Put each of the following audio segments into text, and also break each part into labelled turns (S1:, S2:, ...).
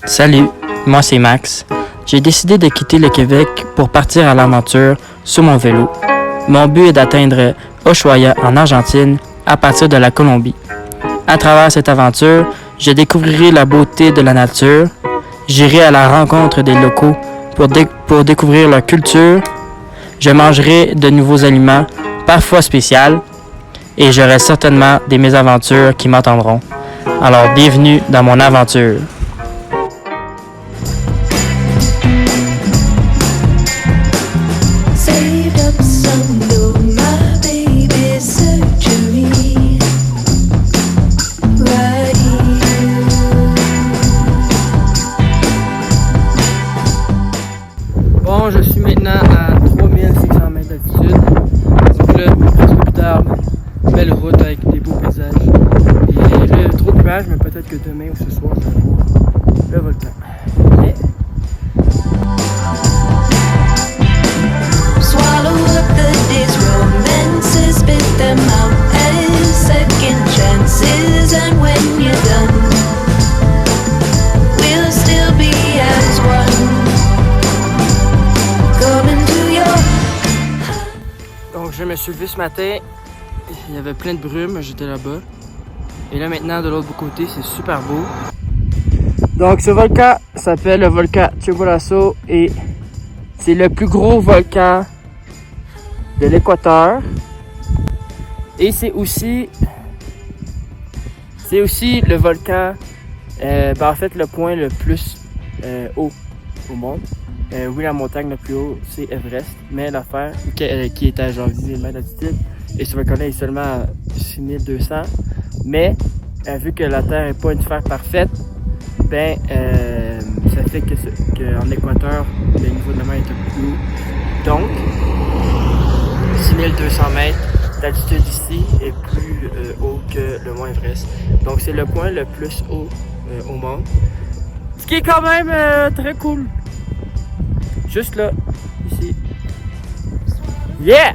S1: Salut, moi c'est Max. J'ai décidé de quitter le Québec pour partir à l'aventure sur mon vélo. Mon but est d'atteindre Ushuaia en Argentine à partir de la Colombie. À travers cette aventure, je découvrirai la beauté de la nature, j'irai à la rencontre des locaux pour découvrir leur culture, je mangerai de nouveaux aliments, parfois spéciaux, et j'aurai certainement des mésaventures qui m'attendront. Alors bienvenue dans mon aventure. Bon, je suis maintenant à 3600 mètres d'altitude. Donc là, presque plus d'arbres, belle route avec des beaux paysages. Et j'ai trop de nuages, mais peut-être que demain ou ce soir, je vais voir le volcan. Mais...
S2: Swallow up the day's romances, spit them out as second chances, and when you're done, we'll still be as one.
S1: Donc je me suis levé ce matin, il y avait plein de brume, j'étais là-bas. Et là maintenant de l'autre côté, c'est super beau. Donc ce volcan s'appelle le volcan Chimborazo et c'est le plus gros volcan de l'Équateur. Et c'est aussi le volcan, en fait le point le plus haut au monde. Oui, la montagne la plus haut, c'est Everest, mais l'affaire qui est à genre 10 000 mètres d'altitude, et ce volcan-là est seulement à 6200, mais vu que la Terre n'est pas une sphère parfaite, ben ça fait qu'en Équateur, le niveau de la mer est un peu plus haut. Donc, 6200 mètres d'altitude ici est plus haut que le mont Everest. Donc, c'est le point le plus haut au monde. Ce qui est quand même très cool. Juste là, ici. Yeah!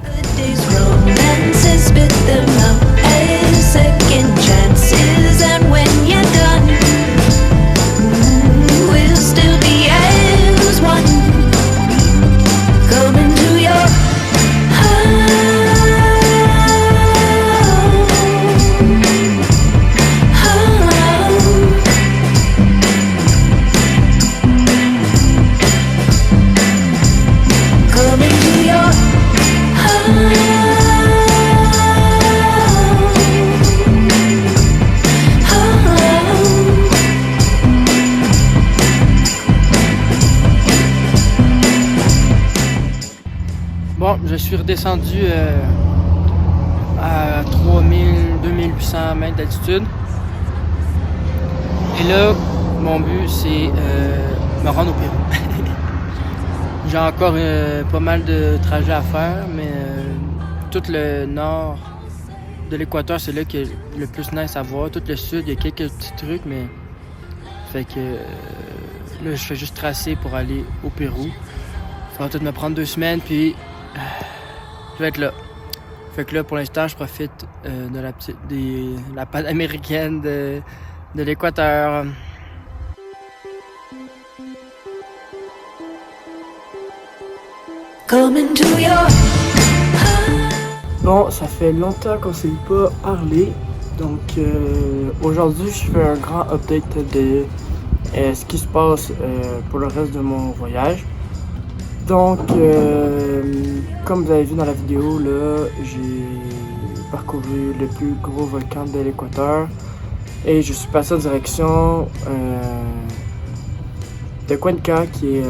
S1: Bon, je suis redescendu à 2800 mètres d'altitude. Et là, mon but, c'est me rendre au Pérou. J'ai encore pas mal de trajets à faire, mais tout le nord de l'Équateur, c'est là qu'il y a le plus nice à voir. Tout le sud, il y a quelques petits trucs, mais... Fait que là, je fais juste tracer pour aller au Pérou. Ça va peut-être me prendre 2 semaines, puis... je vais être là. Fait que là, pour l'instant, je profite de la panaméricaine de l'Équateur. Bon, ça fait longtemps qu'on s'est pas parlé. Donc, aujourd'hui, je fais un grand update de ce qui se passe pour le reste de mon voyage. Donc, comme vous avez vu dans la vidéo, là, j'ai parcouru le plus gros volcan de l'Équateur et je suis passé en direction de Cuenca, qui est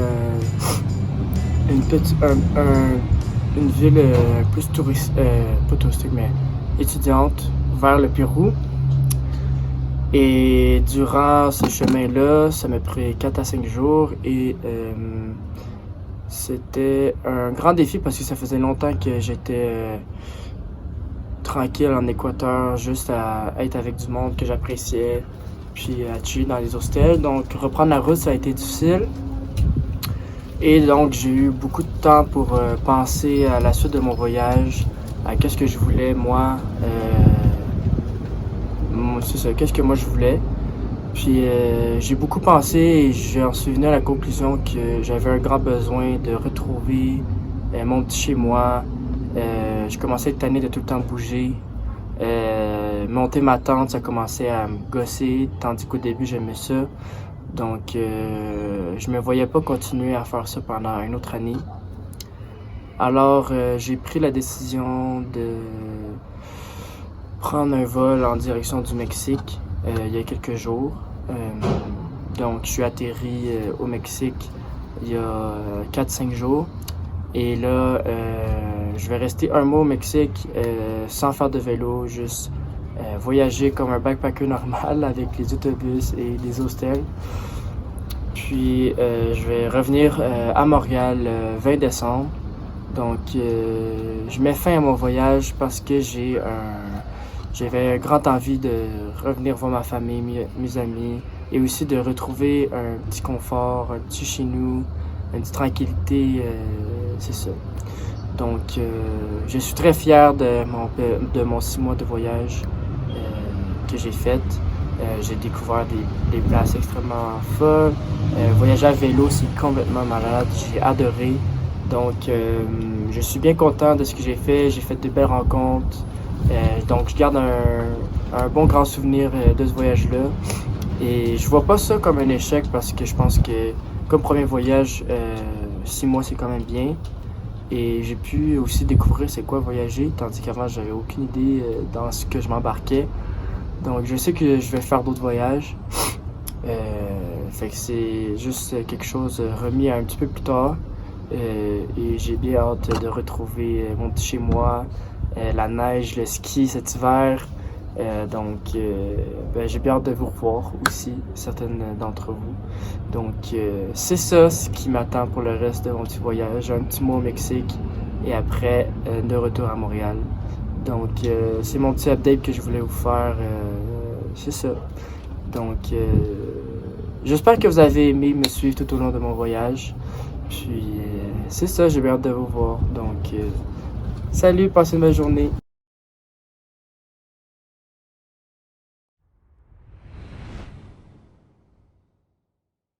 S1: une ville plus touriste, pas touristique, mais étudiante, vers le Pérou. Et durant ce chemin-là, ça m'a pris 4 à 5 jours et c'était un grand défi parce que ça faisait longtemps que j'étais tranquille en Équateur, juste à être avec du monde que j'appréciais, puis à chiller dans les hostels. Donc reprendre la route, ça a été difficile. Et donc j'ai eu beaucoup de temps pour penser à la suite de mon voyage, à qu'est-ce que je voulais moi, c'est ça, qu'est-ce que moi je voulais. Puis j'ai beaucoup pensé et j'en suis venu à la conclusion que j'avais un grand besoin de retrouver mon petit chez moi. Je commençais à être tanné de tout le temps bouger. Monter ma tente, ça commençait à me gosser, tandis qu'au début j'aimais ça. Donc je me voyais pas continuer à faire ça pendant une autre année. Alors j'ai pris la décision de prendre un vol en direction du Mexique il y a quelques jours. Donc je suis atterri au Mexique il y a 4-5 jours. Et là, je vais rester un mois au Mexique sans faire de vélo, juste voyager comme un backpacker normal avec les autobus et les hostels. Puis je vais revenir à Montréal 20 décembre. Donc je mets fin à mon voyage parce que j'avais grand envie de revenir voir ma famille, mes amis et aussi de retrouver un petit confort, un petit chez nous, une petite tranquillité, c'est ça. Donc je suis très fier de mon 6 mois de voyage que j'ai fait. J'ai découvert des places extrêmement folles. Voyager à vélo, c'est complètement malade. J'ai adoré. Donc, je suis bien content de ce que j'ai fait. J'ai fait de belles rencontres. Donc, je garde un bon grand souvenir de ce voyage-là. Et je vois pas ça comme un échec parce que je pense que, comme premier voyage, 6 mois, c'est quand même bien. Et j'ai pu aussi découvrir c'est quoi voyager, tandis qu'avant, j'avais aucune idée dans ce que je m'embarquais. Donc, je sais que je vais faire d'autres voyages. Fait que c'est juste quelque chose remis à un petit peu plus tard. Et j'ai bien hâte de retrouver mon petit chez moi, la neige, le ski cet hiver. Donc, j'ai bien hâte de vous revoir aussi, certaines d'entre vous. Donc, c'est ça ce qui m'attend pour le reste de mon petit voyage. Un petit mois au Mexique et après, de retour à Montréal. Donc, c'est mon petit update que je voulais vous faire. C'est ça. Donc, j'espère que vous avez aimé me suivre tout au long de mon voyage. Puis, c'est ça, j'ai bien hâte de vous voir. Donc, salut, passez une bonne journée.